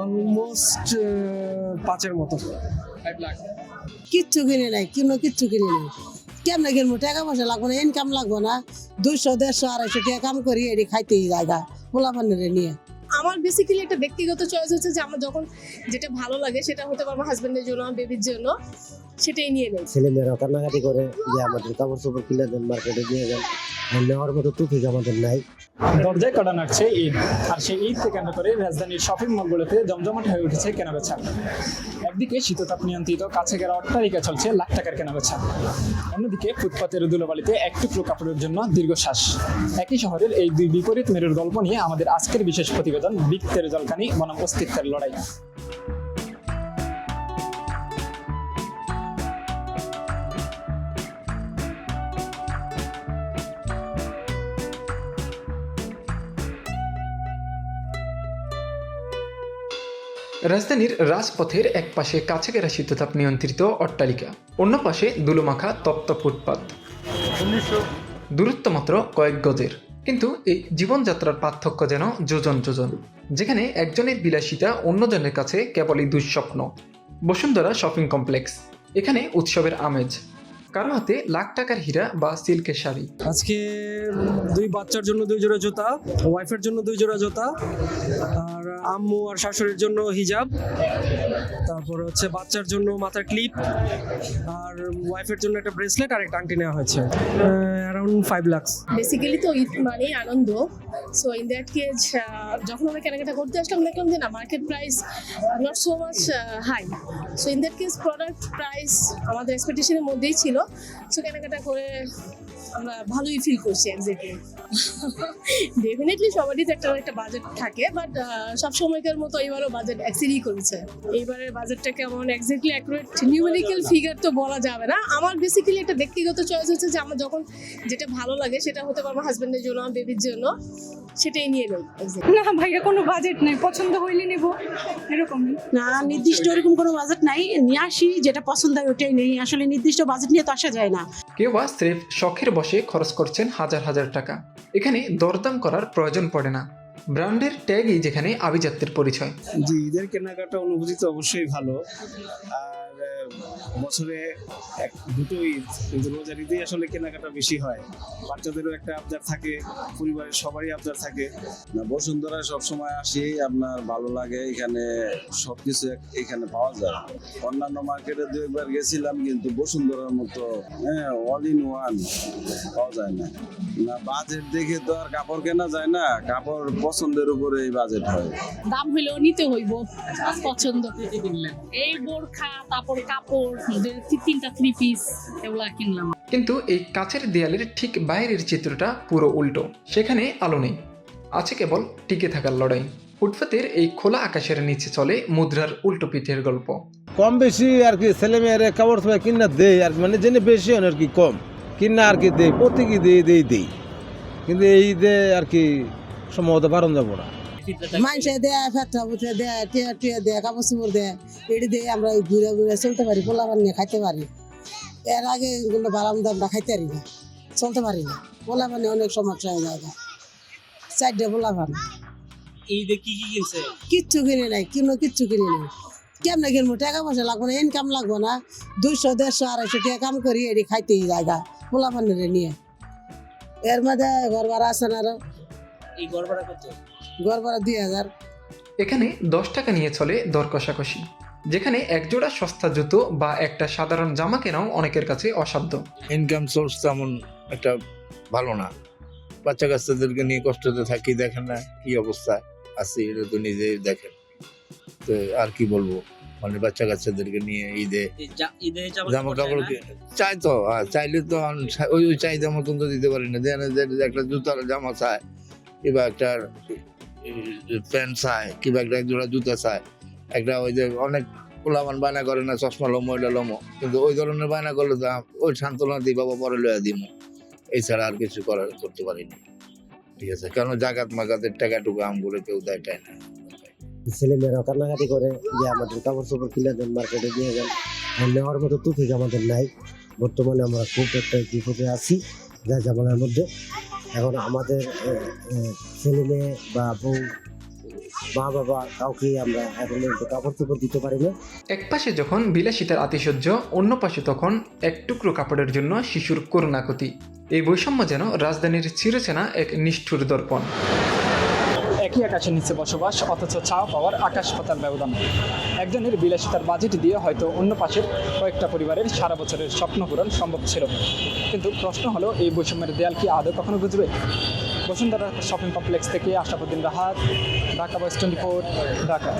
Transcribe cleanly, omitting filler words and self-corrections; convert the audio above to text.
Almost 5-এর মতো। কিচ্ছু কিনে নাই, কিচ্ছু কিনে নাই। কেমনে কিনবো? টাকা পয়সা লাগবো না, ইনকাম লাগবো না? 200, 150, 250 টাকা কাম করি এটি খাইতেই জায়গা পোলাপানের নিয়ে। আমার বেসিক্যালি একটা ব্যক্তিগত চয়েস হচ্ছে যে আমার যখন যেটা ভালো লাগে সেটা হতে পারে আমার হাজবেন্ডের জন্য, আমার বেবির জন্য, সেটাই নিয়ে নেই। ছেলেমেয়েরা কান্নাকাটি করে যে আমাদের কাপড় চোপড় কিনে দেন, মার্কেটে নিয়ে যান, নেওয়ার মতো টুপিক আমাদের নাই। দরজায় কড়া নাড়ছে ঈদ, আর সেই ঈদকে কেন্দ্র করে রাজধানীর শপিং মলগুলোতে জমজমাট হয়ে উঠেছে কেনাবেচা। একদিকে শীততাপ নিয়ন্ত্রিত কাছে ঘেরা অট্টালিকা চলছে লাখ টাকার কেনাবেচা, অন্যদিকে ফুটপাতের ধুলোবালিতে এক টুকরো কাপড়ের জন্য দীর্ঘশ্বাস। একই শহরের এই দুই বিপরীত মেরুর গল্প নিয়ে আমাদের আজকের বিশেষ প্রতিবেদন বৃত্তের জলকানি বনাম অস্তিত্বের লড়াই। রাজধানীর রাজপথের এক পাশে কাছে ঘেরা শীততাপ নিয়ন্ত্রিত অট্টালিকা, অন্য পাশে ধুলোমাখা তপ্ত ফুটপাত। দূরত্ব মাত্র কয়েক গজের, কিন্তু এই জীবনযাত্রার পার্থক্য যেন যোজন যোজন। যেখানে একজনের বিলাসিতা অন্যজনের কাছে কেবলই দুঃস্বপ্ন। বসুন্ধরা শপিং কমপ্লেক্স, এখানে উৎসবের আমেজ। কারো হাতে লাখ টাকার হীরা বা সিল্কের শাড়ি। আজকে 2 বাচ্চার জন্য 2 জোড়া জুতা, ওয়াইফের জন্য 2 জোড়া জুতা, আর আম্মু আর শাশুড়ির জন্য হিজাব, তারপর হচ্ছে বাচ্চার জন্য মাথার ক্লিপ, আর ওয়াইফের জন্য একটা ব্রেসলেট আর একটা আংটি নেওয়া হয়েছে। অ্যারাউন্ড 5 লাখ। বেসিক্যালি তো ঈদ মানেই আনন্দ। সো ইন দ্যাট কেস যখন আমরা কেনাকাটা করতে আসলাম দেখলাম যে না, market price not so much high. So in that case product price আমাদের এক্সপেকটেশনের মধ্যেই ছিল। সো কেনাকাটা করে আমরা ভালোই ফিল করছি। এক্স্যাক্টলি ডেফিনেটলি সবারই তো একটা বাজেট থাকে, বাট সব সময়কার মতো এবারও বাজেট এক্সিডই করেছে। এইবারের বাজেটটা কেমন এক্স্যাক্টলি অ্যাকুরেট নিউমেরিক্যাল ফিগার তো বলা যাবে না। আমার বেসিক্যালি একটা ব্যক্তিগত চয়েস হচ্ছে যে আমার যখন যেটা ভালো লাগে সেটা হতে পারে আমার হাজবেন্ডের জন্য, আমার বেবির জন্য, সেটাই নিয়ে নেব। না ভাইয়া, কোনো বাজেট নাই, পছন্দ হইলে নেব, এরকমই। না, নির্দিষ্ট এরকম কোনো বাজেট নাই, নিয়ে আসি যেটা পছন্দ হয় ওটাই নেই। আসলে নির্দিষ্ট বাজেট নিয়ে তো আসা যায় না। কেউ বা স্রেফ শখের বসে খরচ করছেন হাজার হাজার টাকা। এখানে দরদাম করার প্রয়োজন পড়ে না, ব্র্যান্ডের ট্যাগই যেখানে আভিজাত্যের পরিচয়। জি, ঈদের কেনাকাটা অনুভূতি তো অবশ্যই ভালো। আর বছরে দুটো ঈদ, কিন্তু রোজার ঈদেই আসলে কেনাকাটা বেশি হয়। বাচ্চাদেরও একটা আবদার থাকে, পরিবারের সবারই আবদার থাকে। না, বসুন্ধরায় সবসময় আসি, আপনার ভালো লাগে। এখানে সবকিছু এখানে পাওয়া যায়। অন্যান্য মার্কেটে 2-1 বার গেছিলাম, কিন্তু বসুন্ধরার মতো অল ইন ওয়ান পাওয়া যায় না। না, বাজেট দেখে তো আর কাপড় কেনা যায় না, কাপড় পছন্দের উপরে বাজেট হয়। দাম হইলেও নিতে হইব পছন্দ। এই বোরখা, তারপর কাপড়, 3টা 3 পিস এগুলা কিনলাম। কিন্তু এই কাচের দেয়ালের ঠিক বাইরের চিত্রটা পুরো উল্টো। সেখানে আলো নেই, আছে কেবল টিকে থাকার লড়াই। ফুটপাতের এই খোলা আকাশের নিচে চলে মুদ্রার উল্টো পিঠের গল্প। কম বেশি আর কি ছেলেমেয়েরা কাপড় সবাই কিনা দেয়, আর মানে জেনে বেশি আর কি কম কিনা আর কি দেয়, প্রত্যেকই দেই। কিন্তু এই দে আর কি সম্ভবত বারণ যাবো না। মানুষে দেয়, ফেটটা বুঝে দেয়, টিয়া দেয়, কাপড় চোপড় দেয়, এটি দিয়ে আমরা ঘুরে ঘুরে চলতে পারি, পোলাপান নিয়ে খাইতে পারি। এর আগে এগুলো বারাম দামটা খাইতে পারি না, চলতে পারি না। পোলাপানে অনেক সমস্যা হয়ে যায়। 4টে পোলাপান। ঈদে কি কিনছে? কিচ্ছু কিনে নাই, কিচ্ছু কিনে নাই। কেমনে কিনবো? টাকা পয়সা লাগবো না, ইনকাম লাগবো না? 200, 150, 250 টাকা কাম করি এটি খাইতেই জায়গা পোলাপানের নিয়ে। এর মধ্যে ঘর ভাড়া আছে না, আরো এই ঘর ভাড়া কত? ঘর ভাড়া 2000। এখানে 10 টাকা নিয়ে চলে দর কষাকষি, যেখানে একজোড়া সস্তা জুতো বা একটা সাধারণ জামা কেনাও অনেকের কাছে অসাধ্য। ইনকাম সোর্স তেমন একটা ভালো না। বাচ্চা কাচ্চাদেরকে নিয়ে কষ্টতে থাকি, দেখেন না কি অবস্থা আছে, এটা তো নিজেই দেখেন। তো আর কি বলবো, মানে বাচ্চা কাচ্চাদেরকে নিয়ে ঈদে জামা কাপড় চাই তো, চাইলে তো ওই চাহিদা মতন তো দিতে পারি না। একটা জুতার জামা চায়, কিংবা একটা প্যান্ট চায়, কিংবা একটা জোড়া জুতা চায়, একটা ওই যে অনেক পোলামান বায়না করে না চশমা লমো, এটা লমো, কিন্তু ওই ধরনের বায়না করলে তো ওই সান্ত্বনা দিই, বাবা পরে লইয়া দিব, এছাড়া আর কিছু করতে পারিনি। ঠিক আছে, কারণ জাগাত মাগাতের টাকাটুকু আমগুলো কেউ দেয় না। ছেলেমেয়েরা কান্নাকাটি করে যে আমাদের কাপড় চোপড় কিনে দেন, মার্কেটে নিয়ে যান, নেওয়ার মতো টুপিক আমাদের নাই। বর্তমানে আমরা খুব একটা বিপদে আছি যা জামানার মধ্যে। এখন আমাদের ছেলে মেয়ে বা বউ মা বাবা কাউকে আমরা এখন পর্যন্ত কাপড় চোপড় দিতে পারি না। এক পাশে যখন বিলাসিতার আতিশয্য, অন্য পাশে তখন এক টুকরো কাপড়ের জন্য শিশুর করুণাকতি। এই বৈষম্য যেন রাজধানীর চিরচেনা এক নিষ্ঠুর দর্পণ। একই আকাশের নিচে বসবাস, অথচ চাওয়া পাওয়ার আকাশ পাতাল ব্যবধান। একজনের বিলাসিতার বাজেট দিয়ে হয়তো অন্য পাশের কয়েকটা পরিবারের সারা বছরের স্বপ্ন পূরণ সম্ভব ছিল, কিন্তু প্রশ্ন হলো এই বৈষম্যের দেয়াল কি আদৌ কখনো বুঝবে? বসুন্ধরা শপিং কমপ্লেক্স থেকে আশরাফুদ্দিন রাহাত, ঢাকা বয়েস 24, ঢাকা।